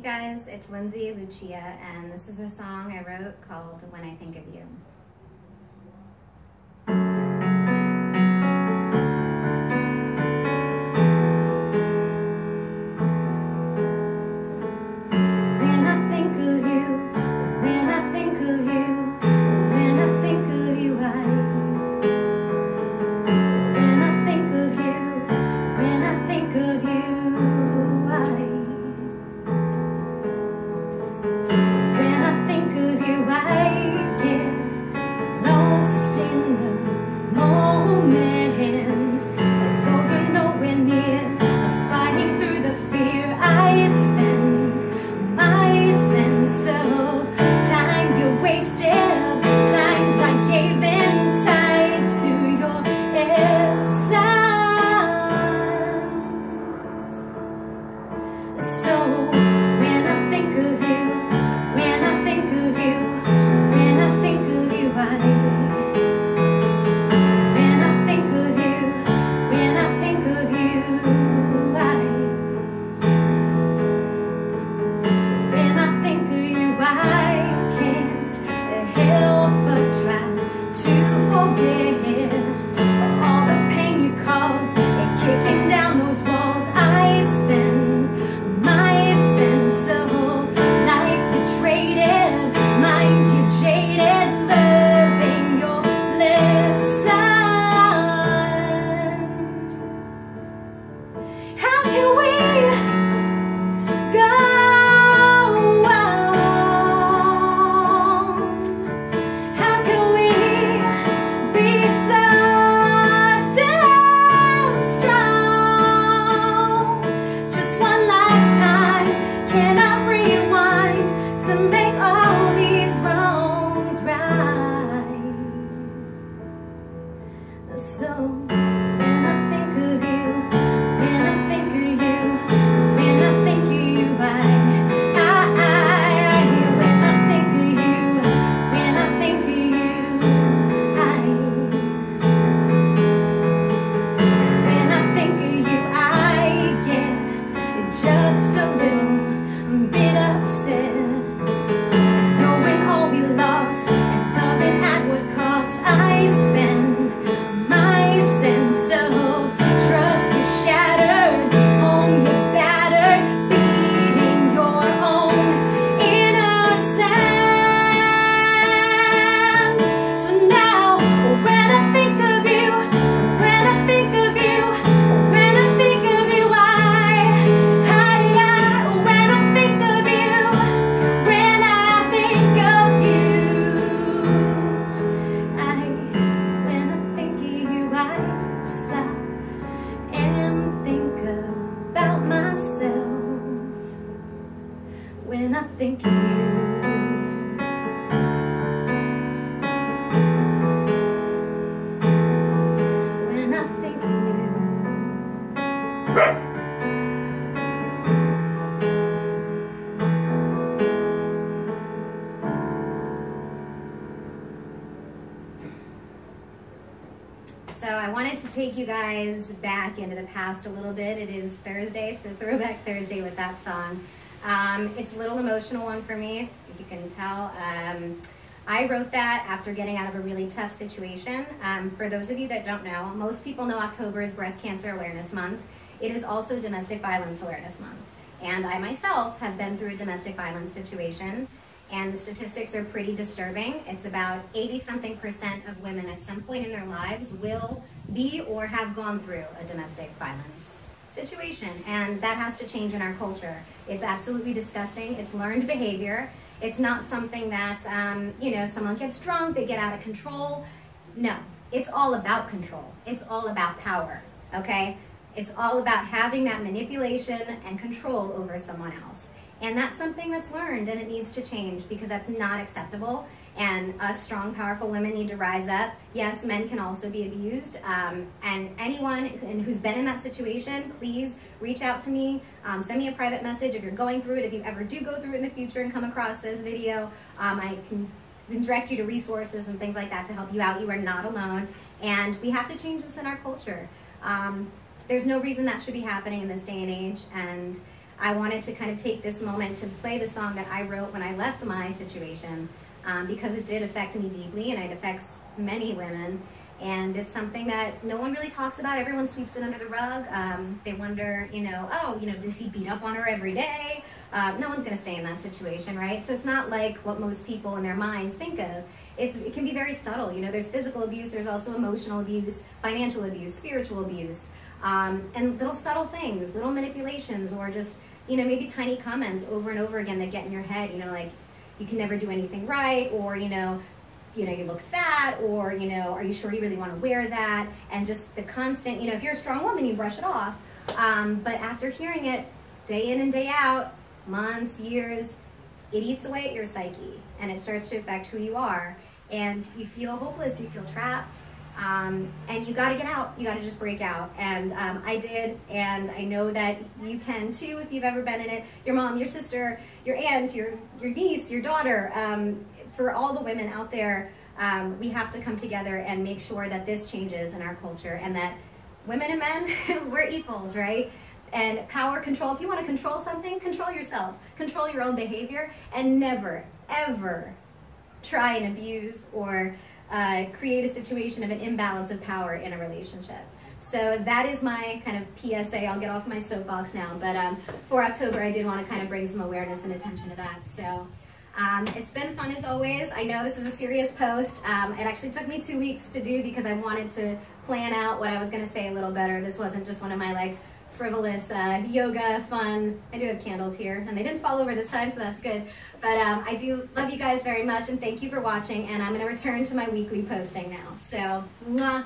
Hey guys, it's Lindsay Lucia, and this is a song I wrote called When I Think of You. When I think of you, when I think of you, when I think of you, when I think of you, when I think of you, when I think of you, I get lost in the moment. Though you're nowhere near, fighting through the fear, I spend my sense of time. You're wasted times I gave in tied to your essence. So when I think of you, when I think of you, when I think of you, when I think of you, when I think of you, when I think of you, I can't help but try to forget all the pain you caused and kicking down those walls. I spend my sense of life you traded, minds you jaded, loving your lesson. How can we go on? How can we be so damn strong? Just one lifetime cannot rewind to make all these wrongs right. So when I think of you, when I think of you, when I think of you, when I think of you, when I think of you, when I think of you, I get just a little bit upset, knowing all we lost and loving at what cost. I spend my sense of trust is shattered, home you battered, beating your own innocence. So now when I think of you, when I think of you, when I think of you, when I think of you, when I think of you, when I think of you, I stop and think about myself. When I think of you, when I think of you. So I wanted to take you guys back into the past a little bit. It is Thursday, so Throwback Thursday with that song. It's a little emotional one for me, if you can tell. I wrote that after getting out of a really tough situation. For those of you that don't know, most people know October is Breast Cancer Awareness Month. It is also Domestic Violence Awareness Month. And I myself have been through a domestic violence situation, and the statistics are pretty disturbing. It's about 80-something% of women at some point in their lives will be or have gone through a domestic violence situation, and that has to change in our culture. It's absolutely disgusting. It's learned behavior. It's not something that, someone gets drunk, they get out of control. No, it's all about control. It's all about power, okay? It's all about having that manipulation and control over someone else. And that's something that's learned, and it needs to change because that's not acceptable. And us strong, powerful women need to rise up. Yes, men can also be abused. And anyone who's been in that situation, please reach out to me. Send me a private message if you're going through it. If you ever do go through it in the future and come across this video, I can direct you to resources and things like that to help you out. You are not alone. And we have to change this in our culture. There's no reason that should be happening in this day and age. And I wanted to kind of take this moment to play the song that I wrote when I left my situation, because it did affect me deeply, and it affects many women. And it's something that no one really talks about. Everyone sweeps it under the rug. They wonder, oh, does he beat up on her every day? No one's going to stay in that situation, right? So it's not like what most people in their minds think of. It can be very subtle. There's physical abuse, there's also emotional abuse, financial abuse, spiritual abuse, and little subtle things, little manipulations, or just, maybe tiny comments over and over again that get in your head, like, you can never do anything right, or, you look fat, or, are you sure you really want to wear that? And just the constant, if you're a strong woman, you brush it off. But after hearing it day in and day out, months, years, it eats away at your psyche, and it starts to affect who you are. And you feel hopeless, you feel trapped, and you got to get out. You got to just break out. And I did, and I know that you can too if you've ever been in it. Your mom, your sister, your aunt, your niece, your daughter. For all the women out there, we have to come together and make sure that this changes in our culture, and that women and men, we're equals, right? And power, control, if you want to control something, control yourself, control your own behavior, and never, ever try and abuse or create a situation of an imbalance of power in a relationship. So that is my kind of PSA. I'll get off my soapbox now, but for October, I did want to kind of bring some awareness and attention to that. So it's been fun as always. I know this is a serious post. It actually took me 2 weeks to do because I wanted to plan out what I was going to say a little better. This wasn't just one of my frivolous yoga fun. I do have candles here, and they didn't fall over this time, so that's good. But I do love you guys very much, and thank you for watching, and I'm going to return to my weekly posting now. So, mwah.